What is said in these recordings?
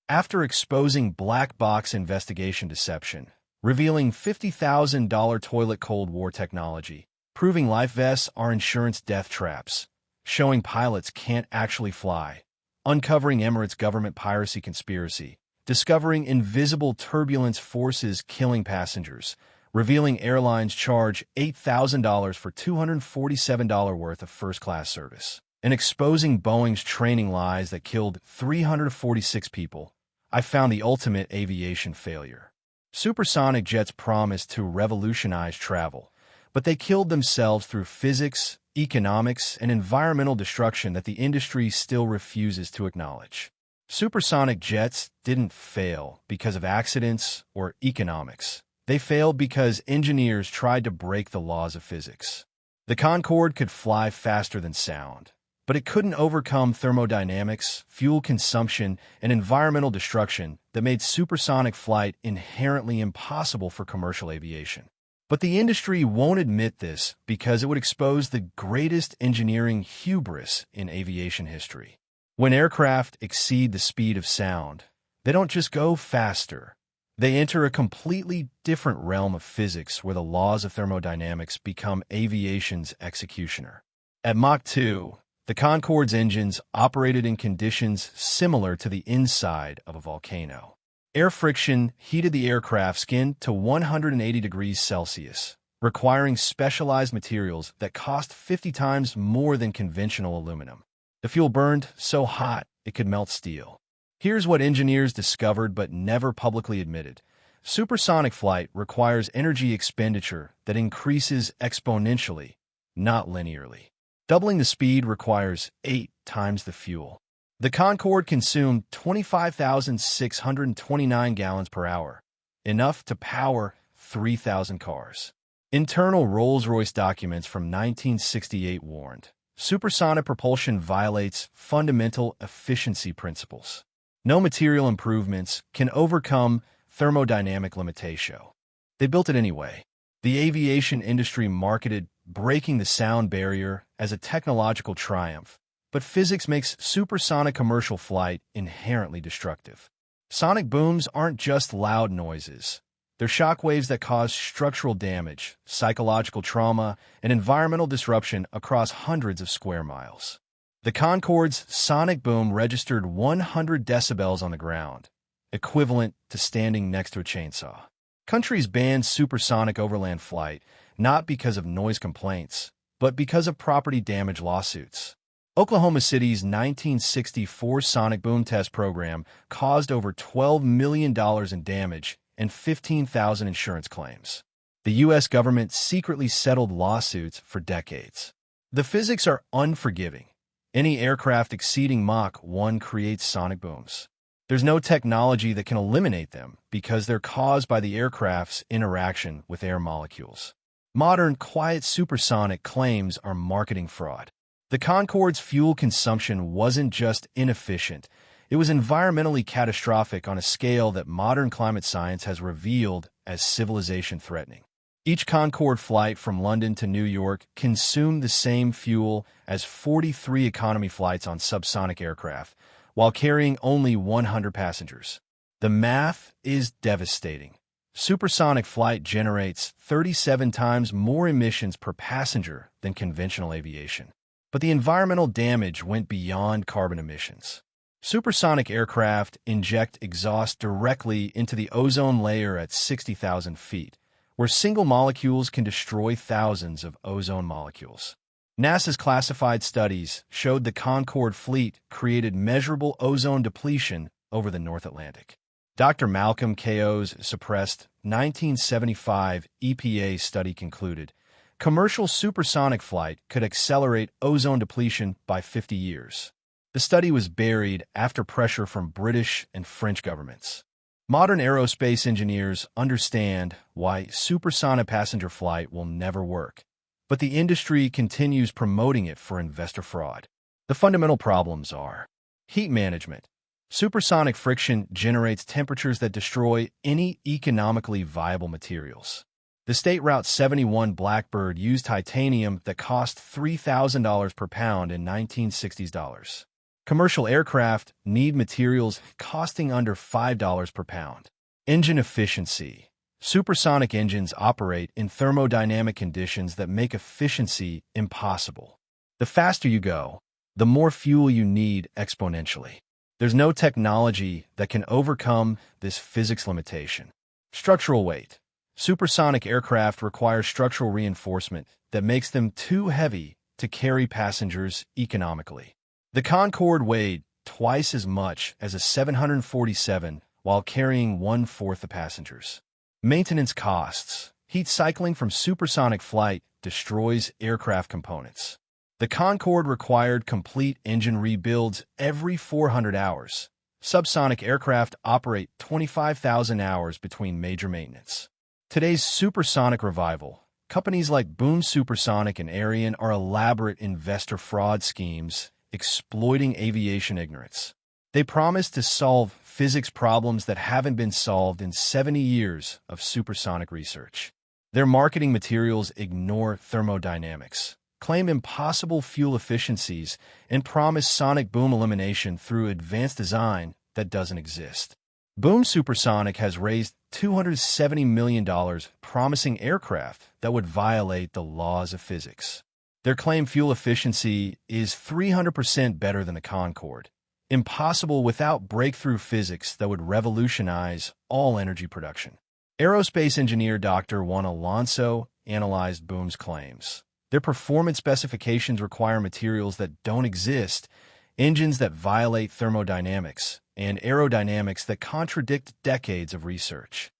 After exposing black box investigation deception, revealing $50,000 toilet Cold War technology, proving life vests are insurance death traps, showing pilots can't actually fly, uncovering Emirates government piracy conspiracy, discovering invisible turbulence forces killing passengers, revealing airlines charge $8,000 for $247 worth of first-class service, and exposing Boeing's training lies that killed 346 people, I found the ultimate aviation failure. Supersonic jets promised to revolutionize travel, but they killed themselves through physics, economics, and environmental destruction that the industry still refuses to acknowledge. Supersonic jets didn't fail because of accidents or economics. They failed because engineers tried to break the laws of physics. The Concorde could fly faster than sound, but it couldn't overcome thermodynamics, fuel consumption, and environmental destruction that made supersonic flight inherently impossible for commercial aviation. But the industry won't admit this because it would expose the greatest engineering hubris in aviation history. When aircraft exceed the speed of sound, they don't just go faster. They enter a completely different realm of physics where the laws of thermodynamics become aviation's executioner. At Mach 2, the Concorde's engines operated in conditions similar to the inside of a volcano. Air friction heated the aircraft's skin to 180 degrees Celsius, requiring specialized materials that cost 50 times more than conventional aluminum. The fuel burned so hot it could melt steel. Here's what engineers discovered but never publicly admitted. Supersonic flight requires energy expenditure that increases exponentially, not linearly. Doubling the speed requires 8 times the fuel. The Concorde consumed 25,629 gallons per hour, enough to power 3,000 cars. Internal Rolls-Royce documents from 1968 warned, supersonic propulsion violates fundamental efficiency principles. No material improvements can overcome thermodynamic limitation. They built it anyway. The aviation industry marketed breaking the sound barrier as a technological triumph, but physics makes supersonic commercial flight inherently destructive. Sonic booms aren't just loud noises. They're shockwaves that cause structural damage, psychological trauma, and environmental disruption across hundreds of square miles. The Concorde's sonic boom registered 100 decibels on the ground, equivalent to standing next to a chainsaw. Countries banned supersonic overland flight not because of noise complaints, but because of property damage lawsuits. Oklahoma City's 1964 sonic boom test program caused over $12 million in damage and 15,000 insurance claims. The U.S. government secretly settled lawsuits for decades. The physics are unforgiving. Any aircraft exceeding Mach 1 creates sonic booms. There's no technology that can eliminate them because they're caused by the aircraft's interaction with air molecules. Modern, quiet supersonic claims are marketing fraud. The Concorde's fuel consumption wasn't just inefficient, it was environmentally catastrophic on a scale that modern climate science has revealed as civilization-threatening. Each Concorde flight from London to New York consumed the same fuel as 43 economy flights on subsonic aircraft, while carrying only 100 passengers. The math is devastating. Supersonic flight generates 37 times more emissions per passenger than conventional aviation. But the environmental damage went beyond carbon emissions. Supersonic aircraft inject exhaust directly into the ozone layer at 60,000 feet, where single molecules can destroy thousands of ozone molecules. NASA's classified studies showed the Concorde fleet created measurable ozone depletion over the North Atlantic. Dr. Malcolm K.O.'s suppressed 1975 EPA study concluded, commercial supersonic flight could accelerate ozone depletion by 50 years. The study was buried after pressure from British and French governments. Modern aerospace engineers understand why supersonic passenger flight will never work, but the industry continues promoting it for investor fraud. The fundamental problems are heat management. Supersonic friction generates temperatures that destroy any economically viable materials. The State Route 71 Blackbird used titanium that cost $3,000 per pound in 1960s dollars. Commercial aircraft need materials costing under $5 per pound. Engine efficiency. Supersonic engines operate in thermodynamic conditions that make efficiency impossible. The faster you go, the more fuel you need exponentially. There's no technology that can overcome this physics limitation. Structural weight. Supersonic aircraft require structural reinforcement that makes them too heavy to carry passengers economically. The Concorde weighed twice as much as a 747 while carrying 1/4 the passengers. Maintenance costs. Heat cycling from supersonic flight destroys aircraft components. The Concorde required complete engine rebuilds every 400 hours. Subsonic aircraft operate 25,000 hours between major maintenance. Today's supersonic revival. Companies like Boom Supersonic and Ariane are elaborate investor fraud schemes exploiting aviation ignorance. They promise to solve physics problems that haven't been solved in 70 years of supersonic research. Their marketing materials ignore thermodynamics, claim impossible fuel efficiencies, and promise sonic boom elimination through advanced design that doesn't exist. Boom Supersonic has raised $270 million promising aircraft that would violate the laws of physics. Their claimed fuel efficiency is 300% better than the Concorde, impossible without breakthrough physics that would revolutionize all energy production. Aerospace engineer Dr. Juan Alonso analyzed Boom's claims. Their performance specifications require materials that don't exist, engines that violate thermodynamics, and aerodynamics that contradict decades of research.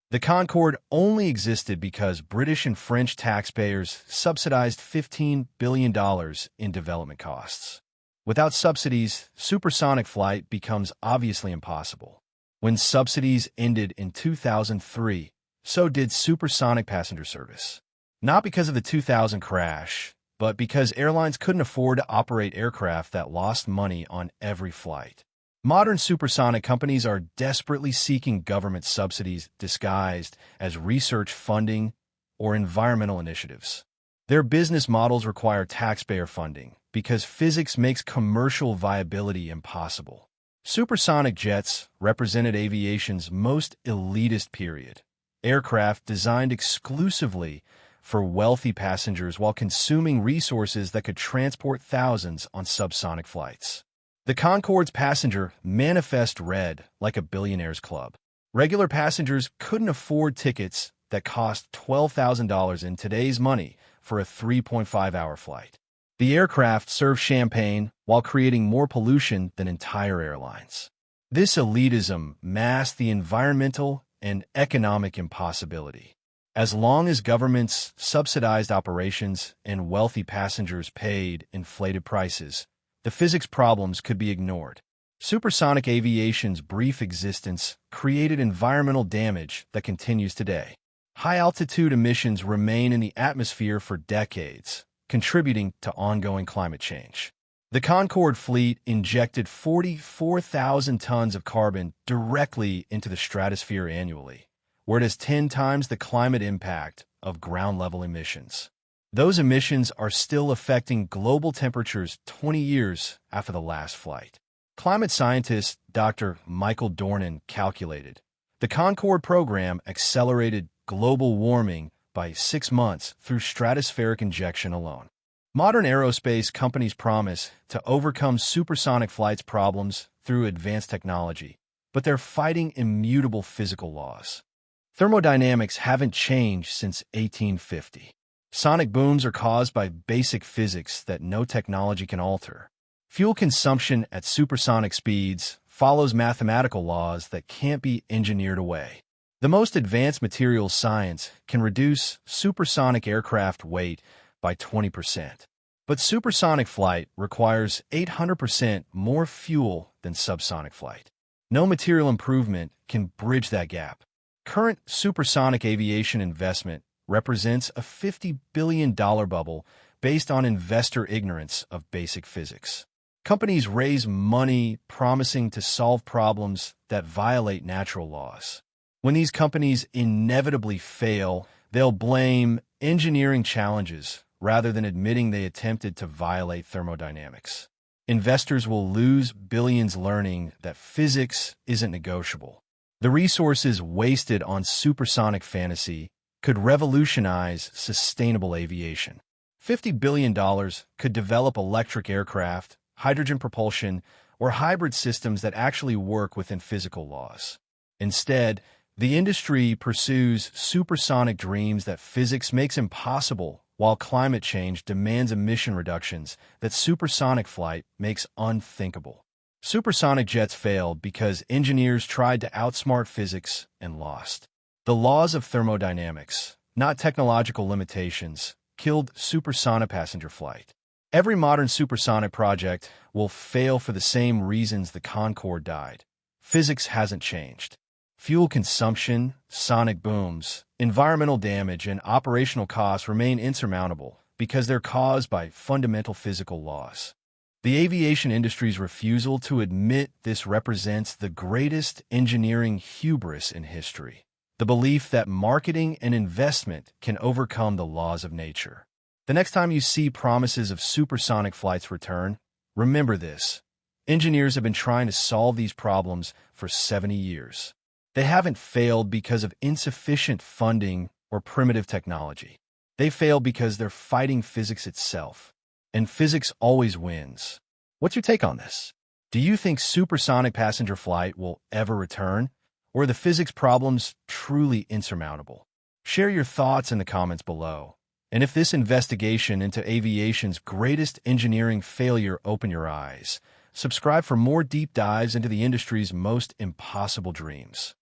The Concorde only existed because British and French taxpayers subsidized $15 billion in development costs. Without subsidies, supersonic flight becomes obviously impossible. When subsidies ended in 2003, so did supersonic passenger service. Not because of the 2000 crash, but because airlines couldn't afford to operate aircraft that lost money on every flight. Modern supersonic companies are desperately seeking government subsidies disguised as research funding or environmental initiatives. Their business models require taxpayer funding because physics makes commercial viability impossible. Supersonic jets represented aviation's most elitist period. Aircraft designed exclusively for wealthy passengers while consuming resources that could transport thousands on subsonic flights. The Concorde's passenger manifest read like a billionaire's club. Regular passengers couldn't afford tickets that cost $12,000 in today's money for a 3.5-hour flight. The aircraft served champagne while creating more pollution than entire airlines. This elitism masked the environmental and economic impossibility. As long as governments subsidized operations and wealthy passengers paid inflated prices, the physics problems could be ignored. Supersonic aviation's brief existence created environmental damage that continues today. High-altitude emissions remain in the atmosphere for decades, contributing to ongoing climate change. The Concorde fleet injected 44,000 tons of carbon directly into the stratosphere annually, where it is 10 times the climate impact of ground-level emissions. Those emissions are still affecting global temperatures 20 years after the last flight. Climate scientist Dr. Michael Dornan calculated the Concorde program accelerated global warming by 6 months through stratospheric injection alone. Modern aerospace companies promise to overcome supersonic flight's problems through advanced technology, but they're fighting immutable physical laws. Thermodynamics haven't changed since 1850. Sonic booms are caused by basic physics that no technology can alter. Fuel consumption at supersonic speeds follows mathematical laws that can't be engineered away. The most advanced materials science can reduce supersonic aircraft weight by 20%. But supersonic flight requires 800% more fuel than subsonic flight. No material improvement can bridge that gap. Current supersonic aviation investment represents a $50 billion bubble based on investor ignorance of basic physics. Companies raise money promising to solve problems that violate natural laws. When these companies inevitably fail, they'll blame engineering challenges rather than admitting they attempted to violate thermodynamics. Investors will lose billions learning that physics isn't negotiable. The resources wasted on supersonic fantasy could revolutionize sustainable aviation. $50 billion could develop electric aircraft, hydrogen propulsion, or hybrid systems that actually work within physical laws. Instead, the industry pursues supersonic dreams that physics makes impossible, while climate change demands emission reductions that supersonic flight makes unthinkable. Supersonic jets failed because engineers tried to outsmart physics and lost. The laws of thermodynamics, not technological limitations, killed supersonic passenger flight. Every modern supersonic project will fail for the same reasons the Concorde died. Physics hasn't changed. Fuel consumption, sonic booms, environmental damage, and operational costs remain insurmountable because they're caused by fundamental physical laws. The aviation industry's refusal to admit this represents the greatest engineering hubris in history. The belief that marketing and investment can overcome the laws of nature. The next time you see promises of supersonic flights return, remember this. Engineers have been trying to solve these problems for 70 years. They haven't failed because of insufficient funding or primitive technology. They failed because they're fighting physics itself. And physics always wins. What's your take on this? Do you think supersonic passenger flight will ever return? Or are the physics problems truly insurmountable? Share your thoughts in the comments below. And if this investigation into aviation's greatest engineering failure opened your eyes, subscribe for more deep dives into the industry's most impossible dreams.